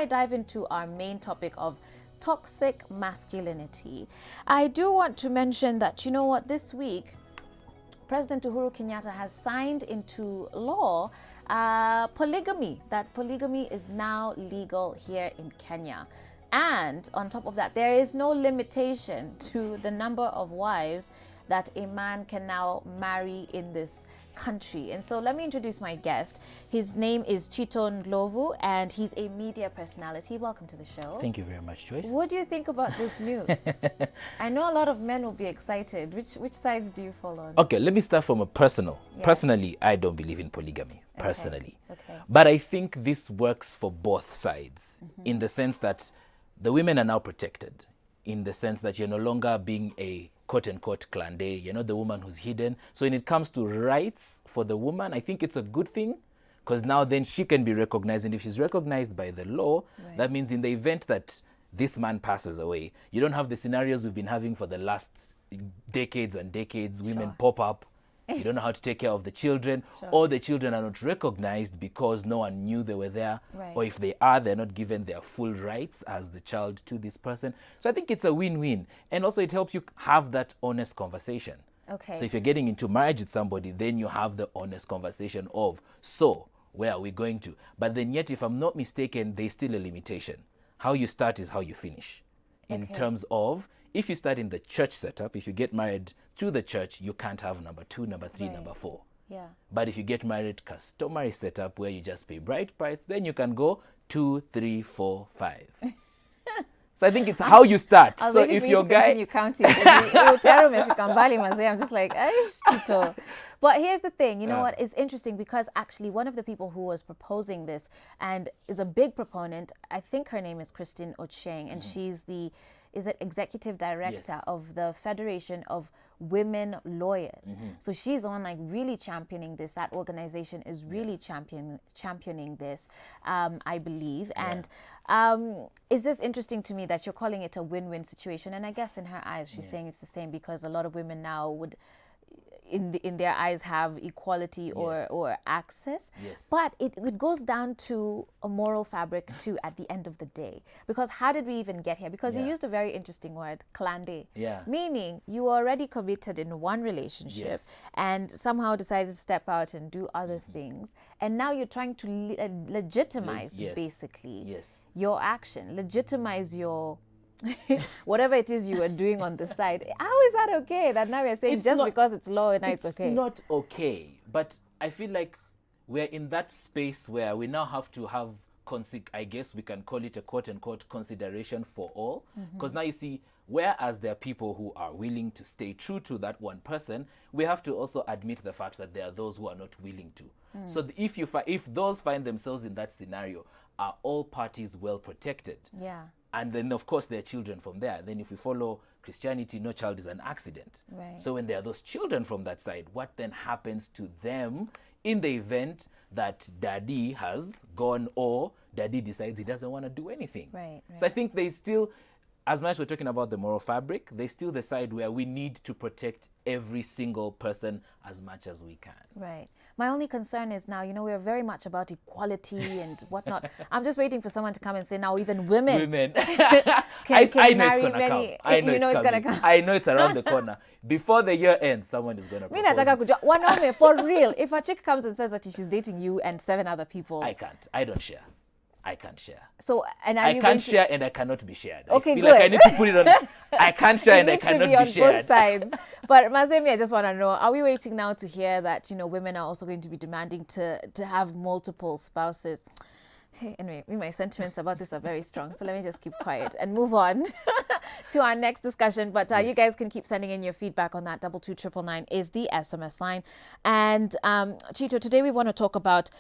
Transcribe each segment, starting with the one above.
I dive into our main topic of toxic masculinity, I do want to mention that, you know what, this week, President Uhuru Kenyatta has signed into law polygamy, that polygamy is now legal here in Kenya. And on top of that, there is no limitation to the number of wives that a man can now marry in this country. And so let me introduce my guest. His name is Chito Ndlovu, and he's a media personality. Welcome to the show. Thank you very much, Joyce. What do you think about this news? I know a lot of men will be excited. Which side do you fall on? Okay, let me start from a personal. Yes. Personally, I don't believe in polygamy, personally. Okay. But I think this works for both sides in the sense that the women are now protected, in the sense that you're no longer being a quote-unquote clandé, you're not the woman who's hidden. So when it comes to rights for the woman, I think it's a good thing, because now then she can be recognized. And if she's recognized by the law, that means in the event that this man passes away, you don't have the scenarios we've been having for the last decades and decades. Women pop up, you don't know how to take care of the children, or the children are not recognized because no one knew they were there, or if they are, they're not given their full rights as the child to this person. So I think it's a win-win. And also it helps you have that honest conversation. Okay. So if you're getting into marriage with somebody, then you have the honest conversation of, so where are we going to? But then yet, if I'm not mistaken, there's still a limitation. How you start is how you finish. In terms of, if you start in the church setup, if you get married through the church, you can't have number 2, number 3, number 4. Yeah. But if you get married customary setup where you just pay bride price, then you can go 2, 3, 4, 5. So I think it's how you start. I was So waiting if for your you to guy, continue counting. You tell me if you can bali mazee. I'm just like, "Aish, Chito." But here's the thing, you know what? It's interesting because actually one of the people who was proposing this and is a big proponent, I think her name is Christine Ocheng, and she's the executive director of the Federation of Women Lawyers. So she's the one like really championing this. That organization is really championing this, I believe. And it's just interesting to me that you're calling it a win-win situation. And I guess in her eyes, she's saying it's the same, because a lot of women now would, in their eyes, have equality or access. But it goes down to a moral fabric too at the end of the day, because how did we even get here? Because you used a very interesting word, clandé, meaning you were already committed in one relationship and somehow decided to step out and do other things, and now you're trying to legitimize basically your action, legitimize your whatever it is you were doing on the side. How is that okay? That now you're saying because it's law and it's okay? It's not okay. But I feel like we're in that space where we now have to have, I guess we can call it a quote-unquote consideration for all. Because now you see, whereas there are people who are willing to stay true to that one person, we have to also admit the fact that there are those who are not willing to. So if those find themselves in that scenario, are all parties well protected? And then, of course, there are children from there. Then if we follow Christianity, no child is an accident. So when there are those children from that side, what then happens to them in the event that daddy has gone, or daddy decides he doesn't want to do anything? So I think there's still, as much as we're talking about the moral fabric, there's still the side where we need to protect every single person as much as we can. My only concern is now, you know, we're very much about equality and whatnot. I'm just waiting for someone to come and say, now even women I know it's gonna come. I know it's around the corner. Before the year ends, someone is gonna propose. For real, if a chick comes and says that she's dating you and 7 other people, I can't. I don't share. I can't share. So, and I can't share and I cannot be shared. Okay, I feel good. like I need to put it on. I can't share and I cannot be shared. Both sides. But Mazemi, I just want to know, are we waiting now to hear that, you know, women are also going to be demanding to have multiple spouses? Hey, anyway, my sentiments about this are very strong, so let me just keep quiet and move on to our next discussion. But you guys can keep sending in your feedback on that. 22999 is the SMS line. And Chito, today we want to talk about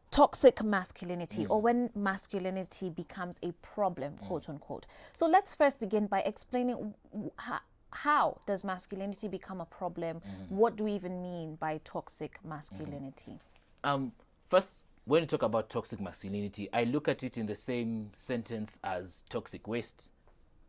toxic masculinity, or when masculinity becomes a problem, quote unquote. So let's first begin by explaining how does masculinity become a problem? What do we even mean by toxic masculinity? First, when you talk about toxic masculinity, I look at it in the same sentence as toxic waste.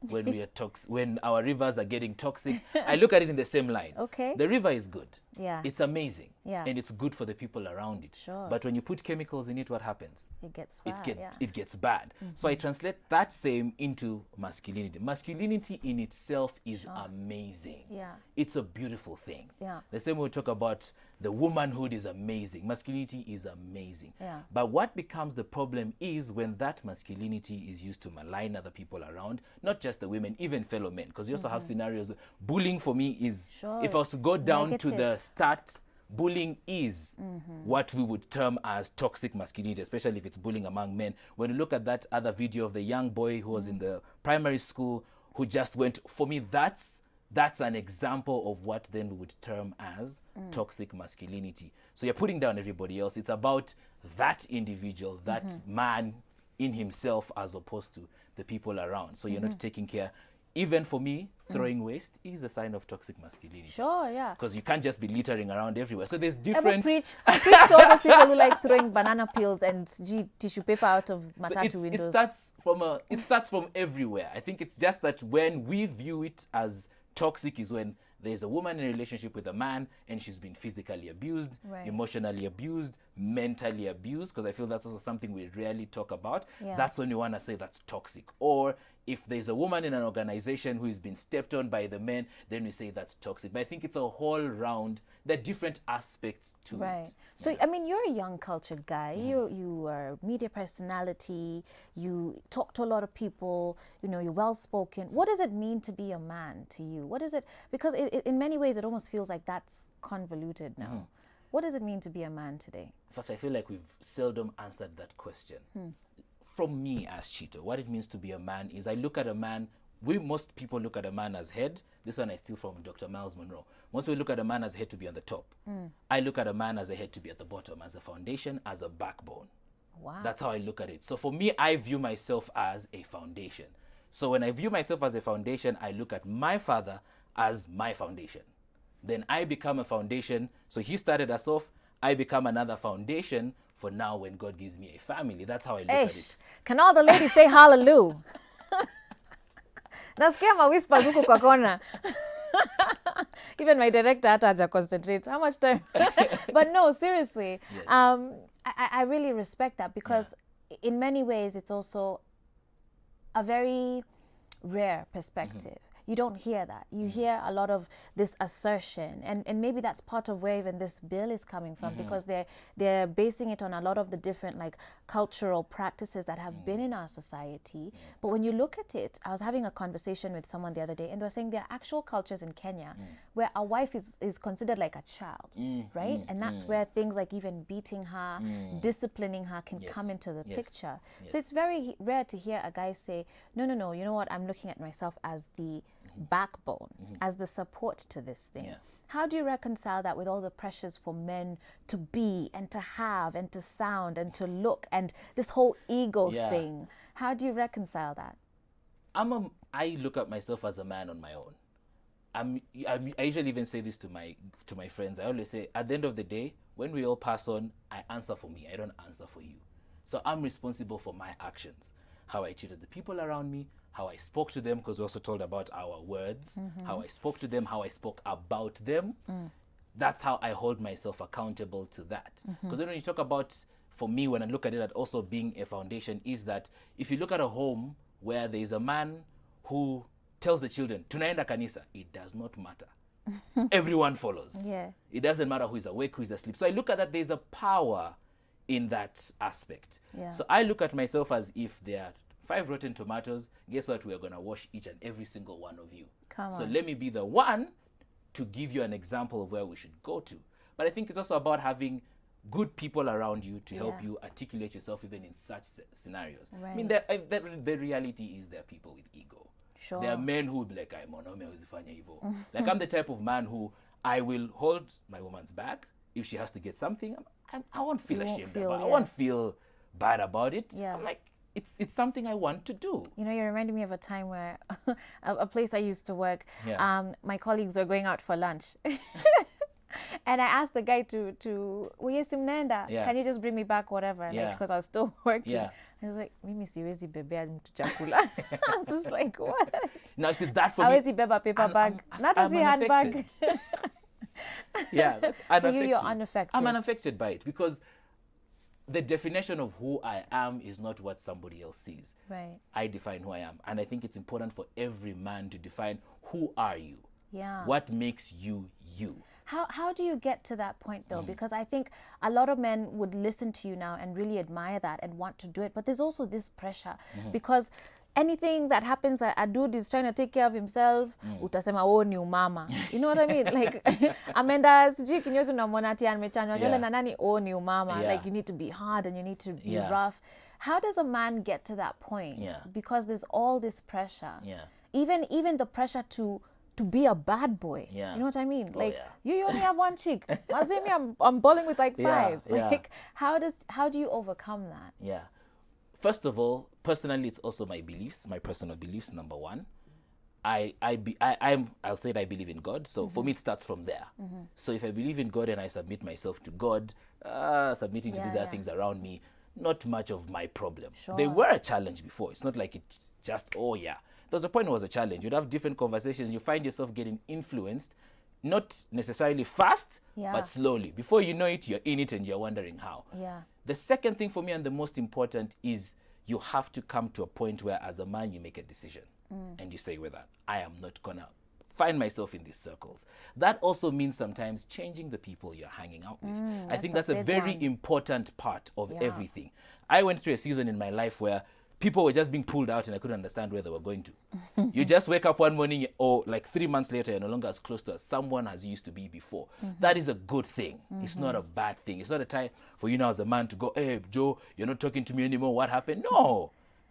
When we are when our rivers are getting toxic, I look at it in the same line. Okay. The river is good. Yeah. it's amazing. Yeah. And it's good for the people around it. Sure. But when you put chemicals in it, what happens? It gets bad. Yeah. It gets bad. So I translate that same into masculinity. Masculinity in itself is amazing. Yeah. It's a beautiful thing. Yeah. The same way we talk about the womanhood is amazing. Masculinity is amazing. Yeah. But what becomes the problem is when that masculinity is used to malign other people around, not just the women, even fellow men. Because you also have scenarios. Bullying for me is, Sure. if I was to go down to Negative. the start, bullying is what we would term as toxic masculinity, especially if it's bullying among men. When you look at that other video of the young boy who was in the primary school who just went, for me, that's an example of what then we would term as toxic masculinity. So you're putting down everybody else. It's about that individual, that man in himself, as opposed to the people around. So you're not taking care. Even for me, throwing waste is a sign of toxic masculinity. Sure, yeah. Because you can't just be littering around everywhere. So there's I different... preach to all those people who like throwing banana peels and tissue paper out of So matatu windows. it starts from everywhere. I think it's just that when we view it as toxic is when there's a woman in a relationship with a man and she's been physically abused, Right. emotionally abused, mentally abused, because I feel that's also something we rarely talk about. Yeah. That's when you want to say that's toxic. Or if there's a woman in an organization who has been stepped on by the men, then we say that's toxic. But I think it's a whole round, there are different aspects to Right. it. So, I mean, you're a young cultured guy. You are a media personality. You talk to a lot of people. You know, you're well-spoken. What does it mean to be a man to you? What is it? Because in many ways, it almost feels like that's convoluted now. What does it mean to be a man today? In fact, I feel like we've seldom answered that question. From me as Chito, what it means to be a man is I look at a man, most people look at a man as head. This one I steal from Dr. Miles Monroe. Most people look at a man as head to be on the top. I look at a man as a head to be at the bottom, as a foundation, as a backbone. Wow. That's how I look at it. So for me, I view myself as a foundation. So when I view myself as a foundation, I look at my father as my foundation. Then I become a foundation. So he started us off. I become another foundation for now when God gives me a family. That's how I look at it. Can all the ladies say hallelujah? Nasikia ma whispers huko kwa kona. Even my director hata haja concentrate. How much time? But no, seriously. Yes. I really respect that because in many ways it's also a very rare perspective. You don't hear that. You hear a lot of this assertion, and maybe that's part of where even this bill is coming from, because they're basing it on a lot of the different like cultural practices that have been in our society. But when you look at it, I was having a conversation with someone the other day, and they were saying there are actual cultures in Kenya where a wife is considered like a child, right? And that's where things like even beating her, disciplining her can come into the picture. So it's very rare to hear a guy say, no, you know what, I'm looking at myself as the backbone, as the support to this thing. How do you reconcile that with all the pressures for men to be and to have and to sound and to look and this whole ego thing? How do you reconcile that? I look at myself as a man on my own. I usually even say this to my friends. I always say, at the end of the day, when we all pass on, I answer for me. I don't answer for you. So I'm responsible for my actions, how I treated the people around me, how I spoke to them, because we also told about our words, how I spoke to them, how I spoke about them. That's how I hold myself accountable to that. Because then when you talk about, for me, when I look at it at also being a foundation, is that if you look at a home where there is a man who tells the children, tunaenda kanisa, it does not matter. Everyone follows. It doesn't matter who is awake, who is asleep. So I look at that, there's a power in that aspect. So I look at myself as if there are 5 rotten tomatoes, guess what? We're going to wash each and every single one of you. So let me be the one to give you an example of where we should go to. But I think it's also about having good people around you to help you articulate yourself even in such scenarios. I mean, the reality is there are people with ego. There are men who will be like, like I'm the type of man who I will hold my woman's back. If she has to get something, I won't feel ashamed about it. I won't feel bad about it. I'm like, it's something I want to do. You know, you reminded me of a time where a place I used to work, my colleagues were going out for lunch. And I asked the guy to can you just bring me back whatever? Because I was still working. I was like, mimi siwezi bebea mtu chakula. I was just like, what? Now see that for me. Hawezi beba paper bag. Not as a handbag. Yeah, that's For unaffected. you, you're unaffected. I'm unaffected by it because the definition of who I am is not what somebody else sees. Right. I define who I am. And I think it's important for every man to define who are you? Yeah. What makes you you? How do you get to that point Mm. though? Because I think a lot of men would listen to you now and really admire that and want to do it. But there's also this pressure because anything that happens, a dude is trying to take care of himself, utasema oh ni umama. You know what I mean? Like amenda sijui kinyozi unamwona ati amechanywa nywele na nani oh ni umama. Yeah. Like you need to be hard and you need to be Yeah. rough. How does a man get to that point? Yeah. Because there's all this pressure. Yeah. Even the pressure to be a bad boy. Yeah. You know what I mean? Oh, Like yeah. you only have one cheek. Mazimi, I'm bowling with like Yeah, five. yeah. Like how do you overcome that? Yeah. First of all, personally, it's also my beliefs, my personal beliefs. Number one, I'll say that I believe in God. So for me, it starts from there. So if I believe in God and I submit myself to God, submitting to Yeah, these other yeah. things around me, not much of my problem. Sure. They were a challenge before. It's not like it's just, oh yeah. There was a point it was a challenge. You'd have different conversations. You find yourself getting influenced, not necessarily fast, Yeah. but slowly. Before you know it, you're in it and you're wondering how. Yeah. The second thing for me and the most important is you have to come to a point where as a man you make a decision and you say whether I am not gonna find myself in these circles. That also means sometimes changing the people you're hanging out with. I think that's a big very one. important part of Yeah. everything. I went through a season in my life where people were just being pulled out and I couldn't understand where they were going to. You just wake up one morning or like 3 months later, you're no longer as close to as someone as you used to be before. That is a good thing. It's not a bad thing. It's not a time for you now as a man to go, hey, Joe, you're not talking to me anymore. What happened? No.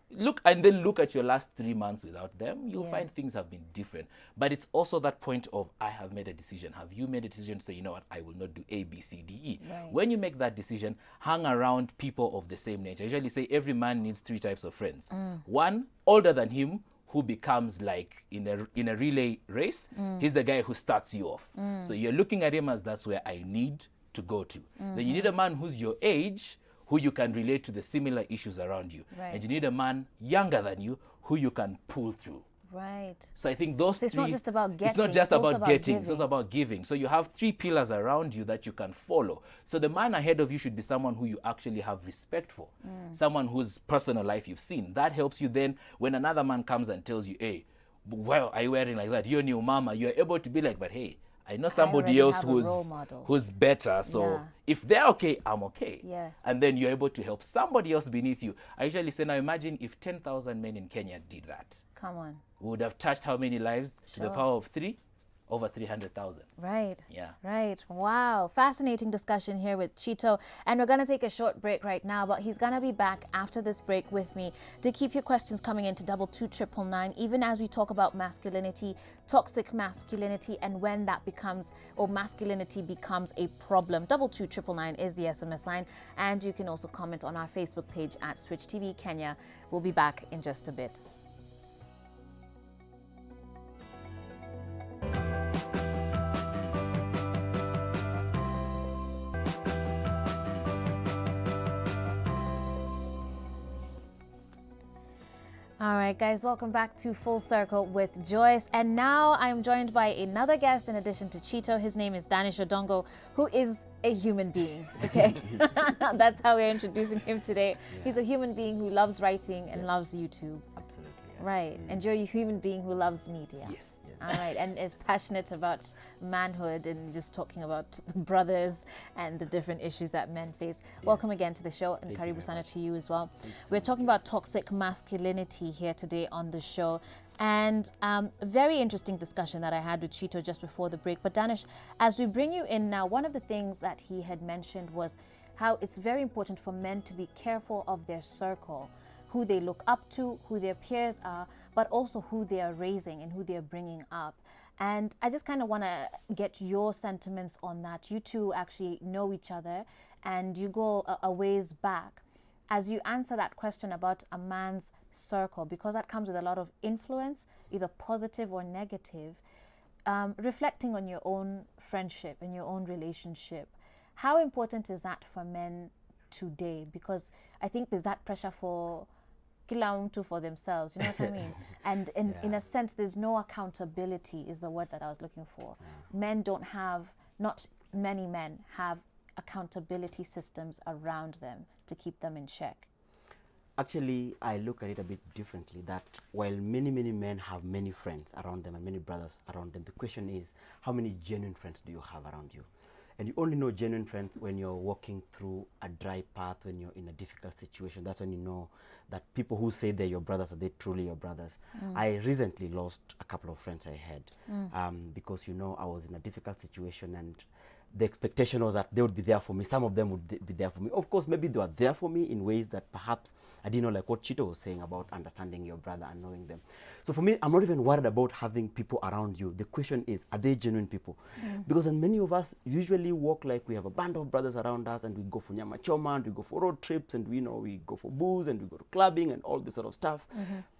Look at your last 3 months without them. You'll Yeah. find things have been different. But it's also that point of I have made a decision. Have you made a decision to say, you know what, I will not do A, B, C, D, E? Right. When you make that decision, hang around people of the same nature. I usually say every man needs 3 types of friends. One, older than him, who becomes like in a relay race. He's the guy who starts you off. So you're looking at him as that's where I need to go to. Then you need a man who's your age, who you can relate to the similar issues around you. Right. And you need a man younger than you who you can pull through. Right. So I think those it's three. not just about It's getting, not just it's also about about getting. It's giving. also about giving. So you have 3 pillars around you that you can follow. So the man ahead of you should be someone who you actually have respect for, someone whose personal life you've seen. That helps you then when another man comes and tells you, hey, well, are you wearing like that? You're new mama. You're able to be like, but hey, I know somebody already else have a role model. who's better. So Yeah. if they're okay, I'm okay. Yeah. And then you're able to help somebody else beneath you. I usually say, now imagine if 10,000 men in Kenya did that. Come on. We would have touched how many lives? To the Sure. power of 3? Over 300,000. Right. Yeah. Right. Wow. Fascinating discussion here with Chito. And we're going to take a short break right now, but he's going to be back after this break with me to keep your questions coming into 22999, even as we talk about masculinity, toxic masculinity, and when that becomes, or masculinity becomes a problem. 22999 is the SMS line. And you can also comment on our Facebook page at Switch TV Kenya. We'll be back in just a bit. All right, guys, welcome back to Full Circle with Joyce. And now I'm joined by another guest in addition to Chito. His name is Danish Odongo, who is a human being, okay? That's how we're introducing him today. Yeah. He's a human being who loves writing and loves YouTube. Absolutely. Yeah. Right, and you're a human being who loves media. Yes. All right, and is passionate about manhood and just talking about brothers and the different issues that men face. Welcome again to the show, and Karibu Sana to you as well. We're talking about toxic masculinity here today on the show, and a very interesting discussion that I had with Chito just before the break. But Danish, as we bring you in now, one of the things that he had mentioned was how it's very important for men to be careful of their circle, who they look up to, who their peers are, but also who they are raising and who they are bringing up. And I just kind of want to get your sentiments on that. You two actually know each other and you go a ways back. As you answer that question about a man's circle, because that comes with a lot of influence, either positive or negative, reflecting on your own friendship and your own relationship, how important is that for men today? Because I think there's that pressure for kila mtu for themselves, you know what I mean? And in a sense, there's no accountability is the word that I was looking for. Men don't have, not many men have accountability systems around them to keep them in check? Actually, I look at it a bit differently, that while many men have many friends around them and many brothers around them, the question is, how many genuine friends do you have around you? And you only know genuine friends when you're walking through a dry path, when you're in a difficult situation. That's when you know that people who say they're your brothers, are they truly your brothers? I recently lost a couple of friends I had because, you know, I was in a difficult situation, and the expectation was that they would be there for me. Some of them would be there for me. Of course, maybe they were there for me in ways that perhaps I didn't know, like what Chito was saying about understanding your brother and knowing them. So for me, I'm not even worried about having people around you. The question is, are they genuine people? Because then many of us usually walk like we have a band of brothers around us, and we go for nyama choma, and we go for road trips, and we go for booze, and we go to clubbing and all this sort of stuff.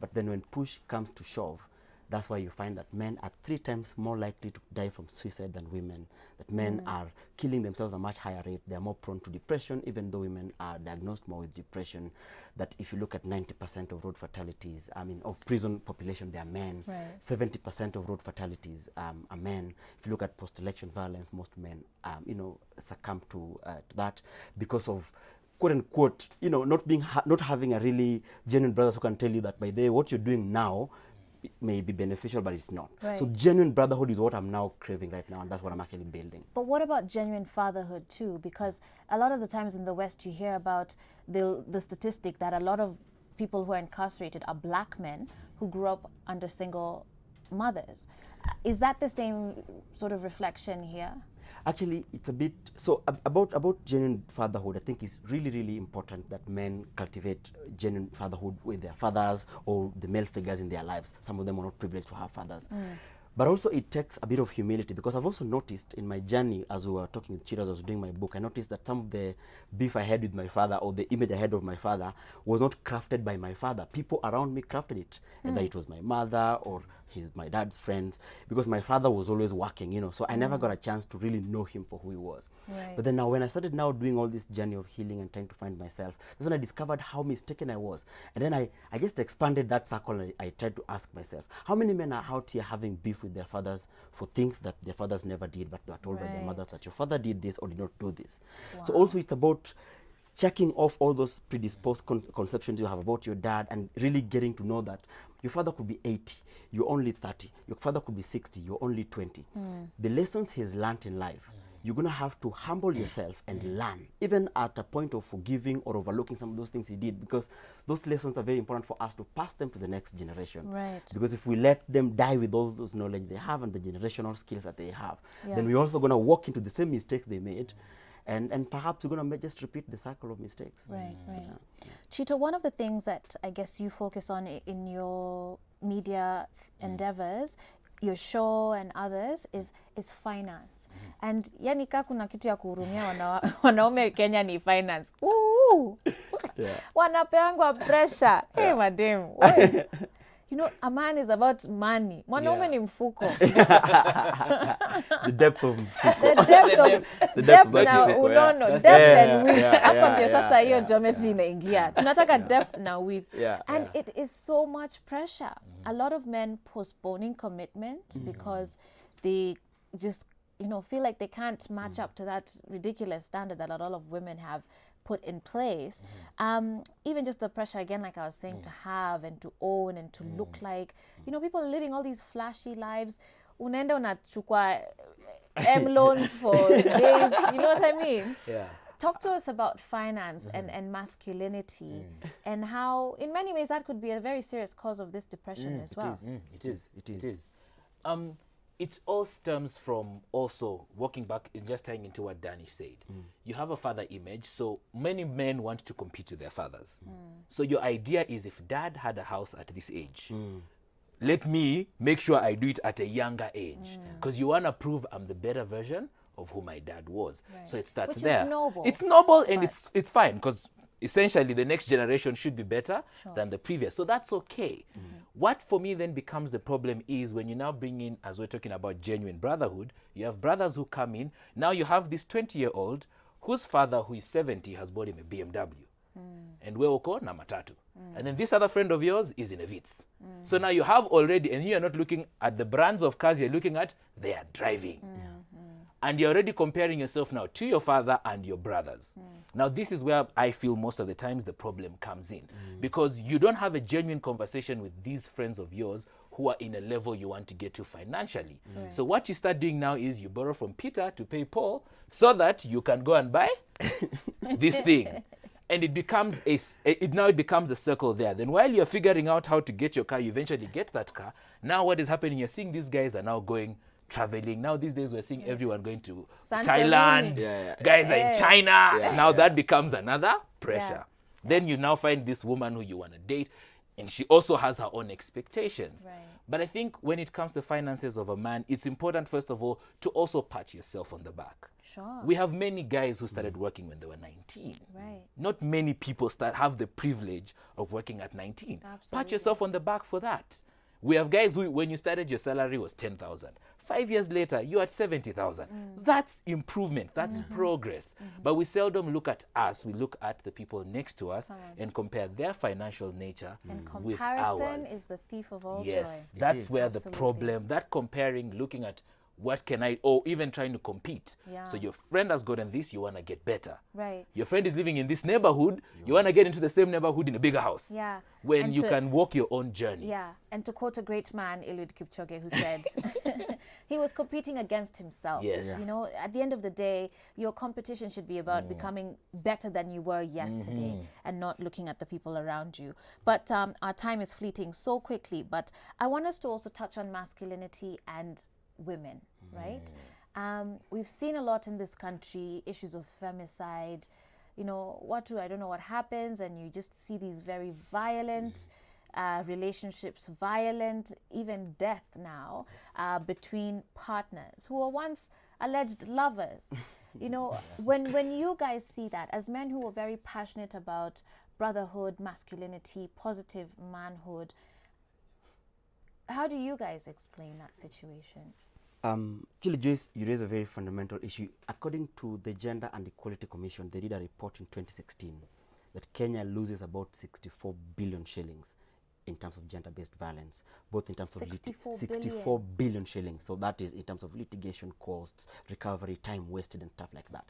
But then when push comes to shove, that's why you find that men are 3 times more likely to die from suicide than women, that men are killing themselves at a much higher rate. They are more prone to depression, even though women are diagnosed more with depression. That if you look at 90% of road fatalities, of prison population, they are men. 70% of road fatalities are men. If you look at post-election violence, most men, succumb to that because of, quote unquote, not having a really genuine brothers who can tell you that, by the way, what you're doing now may be beneficial, but it's not. Right. So genuine brotherhood is what I'm now craving right now, and that's what I'm actually building. But what about genuine fatherhood too? Because a lot of the times in the West, you hear about the statistic that a lot of people who are incarcerated are black men who grew up under single mothers. Is that the same sort of reflection here? Actually, it's a bit, so about genuine fatherhood, I think it's really important that men cultivate genuine fatherhood with their fathers or the male figures in their lives. Some of them are not privileged to have fathers. But also it takes a bit of humility, because I've also noticed in my journey, as we were talking with Chira, as I was doing my book, I noticed that some of the beef I had with my father, or the image I had of my father, was not crafted by my father. People around me crafted it. Either it was my mother or my dad's friends, because my father was always working, so I never got a chance to really know him for who he was. Right. But then now, when I started now doing all this journey of healing and trying to find myself, that's when I discovered how mistaken I was. And then I just expanded that circle, and I tried to ask myself, how many men are out here having beef with their fathers for things that their fathers never did, but they were told by their mothers that your father did this or did not do this. So also it's about checking off all those predisposed conceptions you have about your dad, and really getting to know that your father could be 80, you're only 30. Your father could be 60, you're only 20. The lessons he's learned in life, you're going to have to humble yourself and learn, even at a point of forgiving or overlooking some of those things he did, because those lessons are very important for us to pass them to the next generation. Right. Because if we let them die with all those knowledge they have and the generational skills that they have, then we're also going to walk into the same mistakes they made. And perhaps we're going to just repeat the cycle of mistakes. Right. Chito, one of the things that I guess you focus on in your media endeavors, your show and others, is finance. And yani ka kuna kitu ya kuhurumia wanaume Kenya ni finance. Wanapeangwa pressure. Hey, madam. A man is about money. Mwanaume ni mfuko. The depth of mfuko. The depth na unono. Depth and width. Hapo ndio sasa hiyo geometry inaingia. Tunataka depth na width. And it is so much pressure. A lot of men postponing commitment because they just, feel like they can't match up to that ridiculous standard that a lot of women have put in place. Even just the pressure, again, like I was saying, to have and to own and to look like, people are living all these flashy lives. Unaenda unachukua loans for days, you know what I mean? Talk to us about finance and masculinity and how, in many ways, that could be a very serious cause of this depression as well. It is. It all stems from also walking back and just tying into what Danny said. You have a father image, so many men want to compete with their fathers. So your idea is, if dad had a house at this age, let me make sure I do it at a younger age, because you want to prove I'm the better version of who my dad was. So it starts there. Is noble. It's noble, and it's fine, because essentially the next generation should be better than the previous. So that's okay. What for me then becomes the problem is when you now bring in, as we're talking about genuine brotherhood, you have brothers who come in. Now you have this 20-year-old whose father, who is 70, has bought him a BMW. And weoko na matatu. And then this other friend of yours is in a Vitz. So now you have already, and you're not looking at the brands of cars, you're looking at their driving. And you're already comparing yourself now to your father and your brothers. Now, this is where I feel most of the times the problem comes in. Because you don't have a genuine conversation with these friends of yours who are in a level you want to get to financially. So what you start doing now is you borrow from Peter to pay Paul so that you can go and buy this thing. And it becomes it becomes a circle there. Then while you're figuring out how to get your car, you eventually get that car. Now what is happening? You're seeing these guys are now going traveling. Now these days we're seeing everyone going to Thailand. Guys are in China. Now that becomes another pressure. Then you now find this woman who you want to date, and she also has her own expectations. But I think when it comes to finances of a man, it's important, first of all, to also pat yourself on the back. We have many guys who started working when they were 19. Not many people have the privilege of working at 19. Pat yourself on the back for that. We have guys who, when you started, your salary was 10,000. 5 years later, you're at 70,000. That's improvement. That's progress. But we seldom look at us. We look at the people next to us and compare their financial nature with ours. Comparison is the thief of all joy. Yes, that's where the problem, that comparing, looking at what can I, or even trying to compete. So your friend has gotten this, you want to get better. Your friend is living in this neighborhood, you want to get into the same neighborhood in a bigger house. When and you can walk your own journey. And to quote a great man, Eliud Kipchoge, who said, he was competing against himself. You know, at the end of the day, your competition should be about becoming better than you were yesterday and not looking at the people around you. But our time is fleeting so quickly. But I want us to also touch on masculinity and women, right? We've seen a lot in this country, issues of femicide, you know, I don't know what happens, and you just see these very violent relationships, violent, even death now, between partners who were once alleged lovers. You know, when you guys see that, as men who are very passionate about brotherhood, masculinity, positive manhood, how do you guys explain that situation? Actually, Joyce, you raise a very fundamental issue. According to the Gender and Equality Commission, they did a report in 2016 that Kenya loses about 64 billion shillings in terms of gender-based violence, both in terms of 64 billion shillings. So that is in terms of litigation costs, recovery, time wasted, and stuff like that.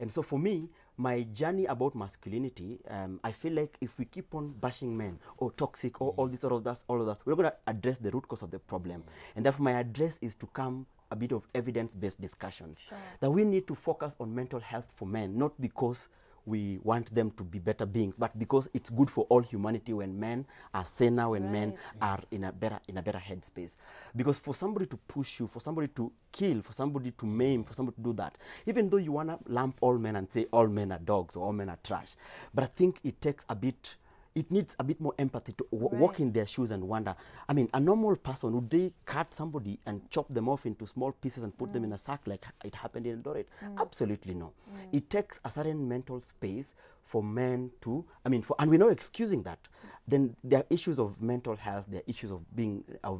And so for me, my journey about masculinity, I feel like if we keep on bashing men or toxic or all this, all of that, we're going to address the root cause of the problem. And therefore, my address is to come a bit of evidence-based discussions. That we need to focus on mental health for men, not because we want them to be better beings, but because it's good for all humanity when men are saner, when men are in a better headspace. Because for somebody to push you, for somebody to kill, for somebody to maim, for somebody to do that, even though you want to lump all men and say all men are dogs or all men are trash, but I think it needs a bit more empathy to walk in their shoes and wonder, I mean, a normal person, would they cut somebody and chop them off into small pieces and put them in a sack like it happened in Eldoret? Absolutely no. It takes a certain mental space for men to, and we're not excusing that. Then there are issues of mental health, there are issues of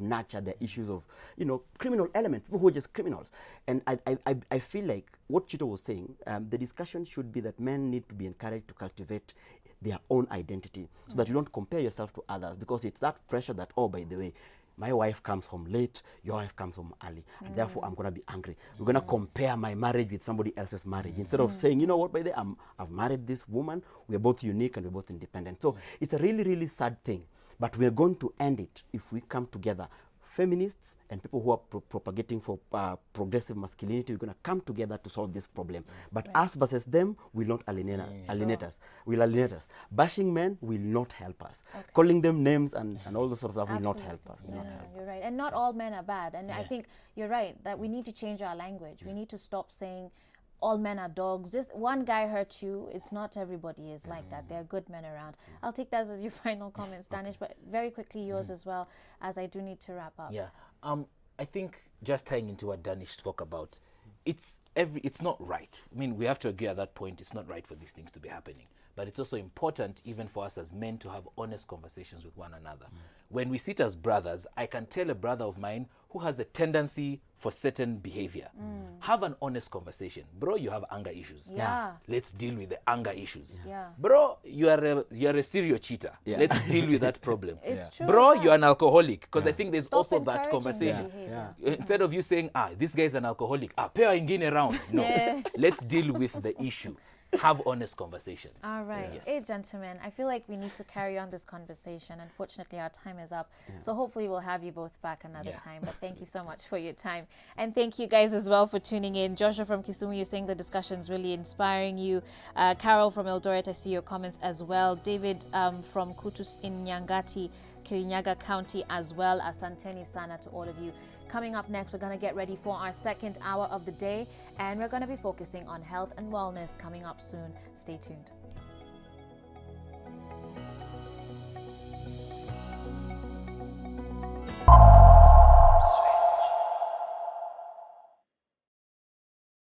nature, there are issues of, criminal elements, people who are just criminals. And I feel like what Chito was saying, the discussion should be that men need to be encouraged to cultivate their own identity so that you don't compare yourself to others, because it's that pressure that, oh, by the way, my wife comes home late, your wife comes home early, and therefore I'm going to be angry. We're going to compare my marriage with somebody else's marriage instead of saying, you know what, by the way, I've married this woman, we're both unique and we're both independent. So it's a really, really sad thing, but we're going to end it if we come together. Feminists and people who are propagating for progressive masculinity, we're going to come together to solve this problem. But us versus them will not alienate us. Will alienate us. Bashing men will not help us. Calling them names and all those sort of stuff will not help us. You're right. And not all men are bad. And I think you're right that we need to change our language. We need to stop saying all men are dogs. Just one guy hurt you. It's not everybody is like that. There are good men around. I'll take that as your final comments, Danish, but very quickly yours as well, as I do need to wrap up. I think just tying into what Danish spoke about, it's not right. I mean, we have to agree at that point, it's not right for these things to be happening. but it's also important even for us as men to have honest conversations with one another. When we sit as brothers, I can tell a brother of mine who has a tendency for certain behavior. Have an honest conversation. Bro, you have anger issues. Yeah. Let's deal with the anger issues. Yeah. Bro, you are a serial cheater. Let's deal with that problem. It's true. Bro, yeah. you're an alcoholic. Because I think there's Stop also that encouraging conversation. the behavior. Instead of you saying, this guy is an alcoholic, pewa ingine around. No. Yeah. Let's deal with the issue. Have honest conversations. All right. Yes. Hey, gentlemen, I feel like we need to carry on this conversation. Unfortunately, our time is up. So hopefully we'll have you both back another time. But thank you so much for your time. And thank you guys as well for tuning in. Joshua from Kisumu, you're saying the discussion's really inspiring you. Carol from Eldoret, I see your comments as well. David from Kutus in Nyangati, Kirinyaga County as well. Asanteni sana to all of you. Coming up next, we're going to get ready for our second hour of the day, and we're going to be focusing on health and wellness coming up soon. Stay tuned.